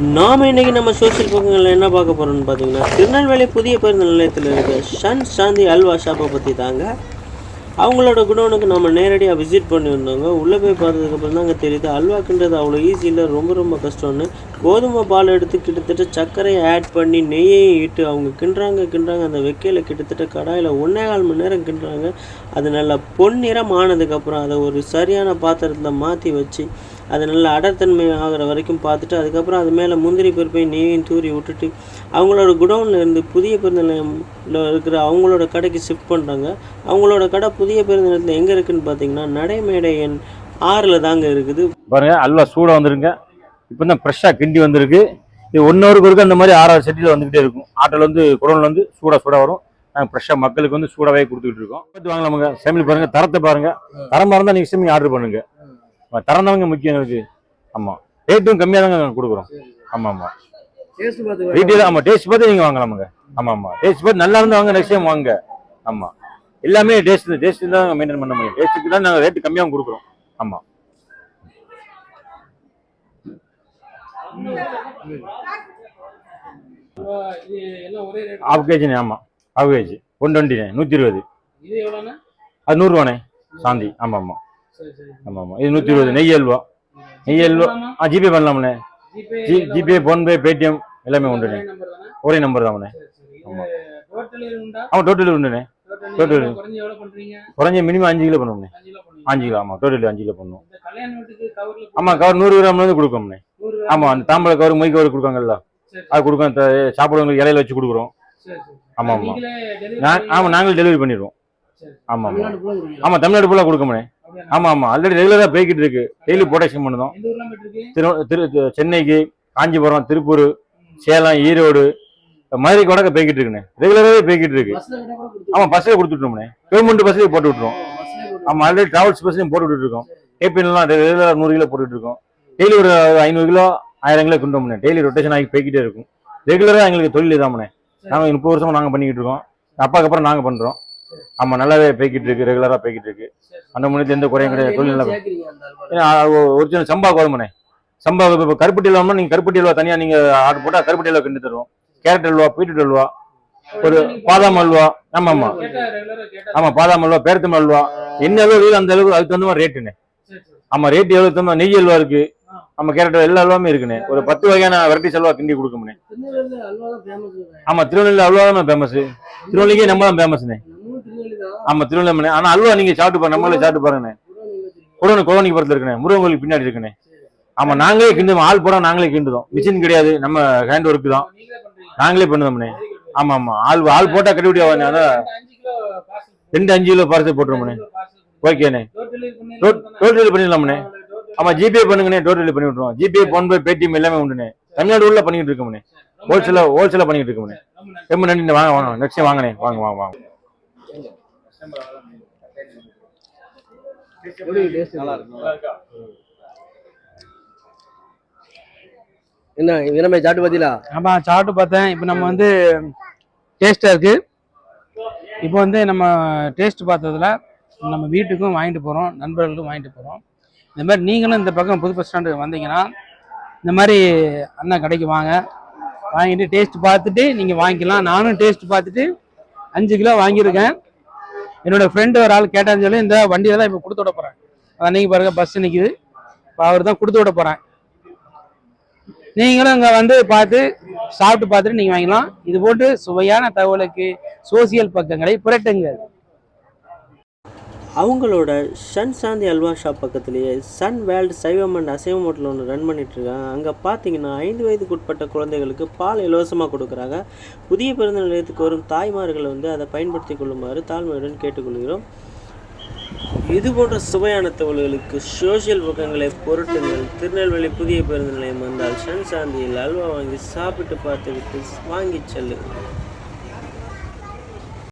நாம் இன்றைக்கி நம்ம சோஷியல் பக்கங்களில் என்ன பார்க்க போகிறோம்னு பார்த்தீங்கன்னா, திருநெல்வேலி புதிய பேருந்து நிலையத்தில் இருக்க ஷன் சாந்தி அல்வா ஷாப்பை பற்றி தாங்க. அவங்களோட குடோனுக்கு நம்ம நேரடியாக விசிட் பண்ணியிருந்தோங்க. உள்ளே போய் பார்த்ததுக்கப்புறம் தாங்க தெரியுது, அல்வாக்குன்றது அவ்வளோ ஈஸி இல்லை, ரொம்ப கஷ்டம்னு. கோதுமை பால் எடுத்து கிட்டத்தட்ட சர்க்கரையை ஆட் பண்ணி நெய்யையும் இட்டு அவங்க கிண்டுறாங்க. அந்த வெக்கையில் கிட்டத்தட்ட கடாயில் 1.25 மணி நேரம் கிண்டுறாங்க. அது நல்லா பொன்னிறம் ஆனதுக்கப்புறம் அதை ஒரு சரியான பாத்திரத்தில் மாற்றி வச்சு அது நல்லா அடர்த்தன்மை ஆகிற வரைக்கும் பார்த்துட்டு, அதுக்கப்புறம் அது மேலே முந்திரி பருப்பையும் நெய்யும் தூரி விட்டுட்டு அவங்களோட குடோனில் இருந்து புதிய பேருந்து நிலையம்ல இருக்கிற அவங்களோட கடைக்கு ஷிஃப்ட் பண்ணுறாங்க. அவங்களோட கடை புதிய பேருந்து நிலையத்தில் எங்கே இருக்குதுன்னு பார்த்தீங்கன்னா, நடைமேடை எண் 6 தாங்க இருக்குது. பாருங்கள், அல்வா சூடாக வந்துருங்க. இப்போ தான் ஃப்ரெஷ்ஷாக கிண்டி வந்திருக்கு. இது 1 ஹவருக்கு ஒருக்கு அந்த மாதிரி 6 செட்டியில் வந்துக்கிட்டே இருக்கும். ஆட்டோவில் வந்து குடோனில் வந்து சூடாக வரும். நாங்கள் ஃப்ரெஷ்ஷாக மக்களுக்கு வந்து சூடாகவே கொடுத்துக்கிட்டு இருக்கோம். பார்த்து வாங்கலாமுங்க. சமையல் பாருங்கள், தரத்தை பாருங்கள். தரமாக இருந்தால் நீங்கள் சமையல் ஆர்டர் பண்ணுங்கள். தரந்தவங்க முக்கியம் எங்களுக்கு. ஆமாம், ரேட்டும் கம்மியாக தாங்க கொடுக்குறோம். ஆமாம், ரேட்டு டேஸ்ட் பார்த்து நீங்கள் வாங்கலாமுங்க. ஆமாம், டேஸ்ட் பார்த்து நல்லா இருந்தால் வாங்க, நெக்ஸ்ட் டைம் வாங்க. ஆமாம், எல்லாமே டேஸ்ட் தான் நாங்கள் மெயின்டைன் பண்ண முடியும். டேஸ்ட்டுக்கு தான் நாங்கள் ரேட்டு கம்மியாக கொடுக்குறோம். ஆமாம், ஹாஃப் கேஜிண்ணே. ஆமாம், ஹாஃப் கேஜி 120, 120. அது 100 ரூபாண்ணே சாந்தி. ஆமாம், இது 120. நெய் அல்வா ஜிபே பண்ணலாம்ண்ணே. ஜிபே, ஃபோன்பே, பேடிஎம் எல்லாமே உண்டுண்ணே. ஒரே நம்பர் தான்ண்ணே. ஆமாம், டோட்டல் உண்டுண்ணே. டோட்டல் குறைஞ்ச மினிமம் 5 கிலோ பண்ணுவோம்ண்ணே. 5 கிலோ. ஆமாம், டோட்டல் 5 கிலோ பண்ணுவோம். ஆமாம், கவர் 100 கிராம்லேருந்து கொடுக்கோம்ண்ணே. ஆமாம், அந்த தாம்பளை கவர், மொய் கவர் கொடுக்காங்கல்ல, அது கொடுக்கோம். சாப்பிடுவங்களுக்கு இலையில வச்சு கொடுக்குறோம். ஆமாம், நாங்களே டெலிவரி பண்ணிடுவோம். ஆமாம், தமிழ்நாடு ஃபுல்லாக கொடுக்கோம்ண்ணே. ஆமாம், ஆல்ரெடி ரெகுலராக போய்கிட்டு இருக்கு. டெய்லி ப்ரொடக்ஷன் பண்ணுதோம். சென்னைக்கு, காஞ்சிபுரம், திருப்பூர், சேலம், ஈரோடு, மதுரைக்கு வடக்க போய்கிட்டு இருக்குண்ணே. ரெகுலராகவே போய்கிட்டு இருக்கு. ஆமாம், பஸ்ஸில் கொடுத்துட்டோம்ண்ணே. கவர்மெண்ட் பஸ்லேயே போட்டு விட்டுருவோம். ஆமாம், ஆல்ரெடி டிராவல்ஸ் பஸ்லையும் போட்டு விட்டுருக்கோம். ஏபிஎல்லாம் ரெகுலராக 100 கிலோ போட்டுட்டு இருக்கோம். டெய்லி ஒரு 500 கிலோ 1000 கிலோ கொண்டோம்ண்ணே. டெய்லி ரொட்டேஷன் ஆகி போய்கிட்டே இருக்கும். ரெகுலராக எங்களுக்கு தொழில் தாமண்ணே. நாங்கள் 30 வருஷமா நாங்கள் பண்ணிக்கிட்டு இருக்கோம். அப்பாவுக்கு அப்புறம் நாங்கள் பண்ணுறோம். ஆமாம், நல்லாவே போய்கிட்டு இருக்கு. ரெகுலராக போய்கிட்டு இருக்கு. அந்த முன்னேற்ற எந்த குறையும் கிடையாது. தொழில் நல்லா ஒரிஜினல் சம்பா கோதுமைண்ணே. சம்பா இப்போ கருப்பட்டி அல்வாம்னா நீங்கள் கருப்பட்டி அல்வா தனியாக நீங்கள் ஆர்டர் போட்டால் கருப்பட்டி அல்வா கிண்டி தருவோம். கேரட் அல்வா, பீட்ரூட் அல்வா, ஒரு பாதாம் அல்வா. ஆமாம், பாதாம் அல்வா, பேரத்தம் அல்வா, என்ன அளவு அந்த அளவுக்கு அதுக்கு தகுந்த மாதிரி ரேட்டுண்ணே. ஆமாம், ரேட்டு எவ்வளோ தகுந்த நெய் அல்வா இருக்கு. ஆமாம், கேரட் எல்லா அல்வாமே இருக்குண்ணே. ஒரு 10 வகையான வெரைட்டிஸ் அல்வா கிண்டி கொடுக்கணும்ண்ணே. ஆமாம், திருநெல்வேலி அல்வா தான் ஃபேமஸ். திருநெல்வேலிக்கே நம்ம தான் ஃபேமஸ்ண்ணே. ஆமாம், திருநெல்வேலி. ஆனால் அல்வா நீங்கள் சாப்பிட்டு பாருங்க, நம்மளே சாப்பிட்டு பாருங்கண்ணே. கோவனிக்கு பக்கத்தில் இருக்குண்ணே. முருகன் கோயிலுக்கு பின்னாடி இருக்குண்ணே. ஆமாம், நாங்களே கிண்டுவோம். ஆள் போட நாங்களே கிண்டுதோம். மிஷின் கிடையாது, நம்ம ஹேண்ட் ஒர்க்கு தான். நாங்களே பண்ணுதோம்ண்ணே. ஆமாம், ஆள் போட்டால் கட்டுப்படி ஆகும். அதான் 2-5 கிலோ பார்சல் போட்டுருவோம்ண்ணே. ஓகேண்ணே, டோட்டல் பண்ணிடலாம்ண்ணே. ஆமாம், ஜிபே பண்ணுங்கண்ணே. டோட்டல் பண்ணி விட்டுருவோம். ஜிபே, ஃபோன்பே, பேடிஎம் எல்லாமே உண்டுண்ணே. தமிழ்நாடு உள்ள பண்ணிட்டு இருக்கோம்ண்ணே. ஹோல்சேலாக பண்ணிட்டு இருக்கோம்ண்ணே. ரொம்ப நன்றி. வாங்க, நெக்ஸ்ட் டைம் வாங்கண்ணே. வாங்க. என்ன சாப்பிட்டு பார்த்தீங்களா? ஆமாம், சாப்பிட்டு பார்த்தேன். இப்போ நம்ம வந்து டேஸ்ட்டாக இருக்குது. இப்போ வந்து நம்ம டேஸ்ட் பார்த்ததுல நம்ம வீட்டுக்கும் வாங்கிட்டு போகிறோம், நண்பர்களுக்கும் வாங்கிட்டு போகிறோம். இந்த மாதிரி நீங்களும் இந்த பக்கம் புது பஸ் ஸ்டாண்டு வந்தீங்கன்னா இந்த மாதிரி அண்ணா கடைக்கு வாங்கிட்டு டேஸ்ட் பார்த்துட்டு நீங்கள் வாங்கிக்கலாம். நானும் டேஸ்ட் பார்த்துட்டு 5 கிலோ வாங்கியிருக்கேன். என்னோடய ஃப்ரெண்டு ஒரு ஆள் கேட்டான்னு சொல்லி இந்த வண்டியில் தான் இப்போ கொடுத்து விட போகிறேன். அன்றைக்கி பாருங்க, பஸ் நிற்கிது. இப்போ அவர் தான் கொடுத்து விட போகிறேன். நீங்களும் இங்கே வந்து சாப்பிட்டு பார்த்துட்டு நீங்கள் வாங்கிக்கலாம். இது போட்டு சுவையான தகவலுக்கு சோசியல் பக்கங்களை புரட்டுங்கள். அவங்களோட ஷன் சாந்தி அல்வா ஷாப் பக்கத்துலேயே சன் வேர்ல்டு சைவம் அண்ட் அசைவம் ஹோட்டல் ஒன்று ரன் பண்ணிட்டுருக்காங்க. அங்கே பார்த்தீங்கன்னா 5 வயதுக்கு உட்பட்ட குழந்தைகளுக்கு பால் இலவசமாக கொடுக்குறாங்க. புதிய பேருந்து நிலையத்துக்கு வரும் தாய்மார்கள் வந்து அதை பயன்படுத்தி கொள்ளுமாறு தாழ்மையுடன் கேட்டுக்கொள்கிறோம். இது போன்ற சுவையான தகவல்களுக்கு சோசியல் பக்கங்களை பொருட்டுங்கள். திருநெல்வேலி புதிய பேருந்து நிலையம் வந்தால் ஷன் சாந்தியில் அல்வா வாங்கி சாப்பிட்டு பார்த்துவிட்டு வாங்கி செல்லுங்கள்.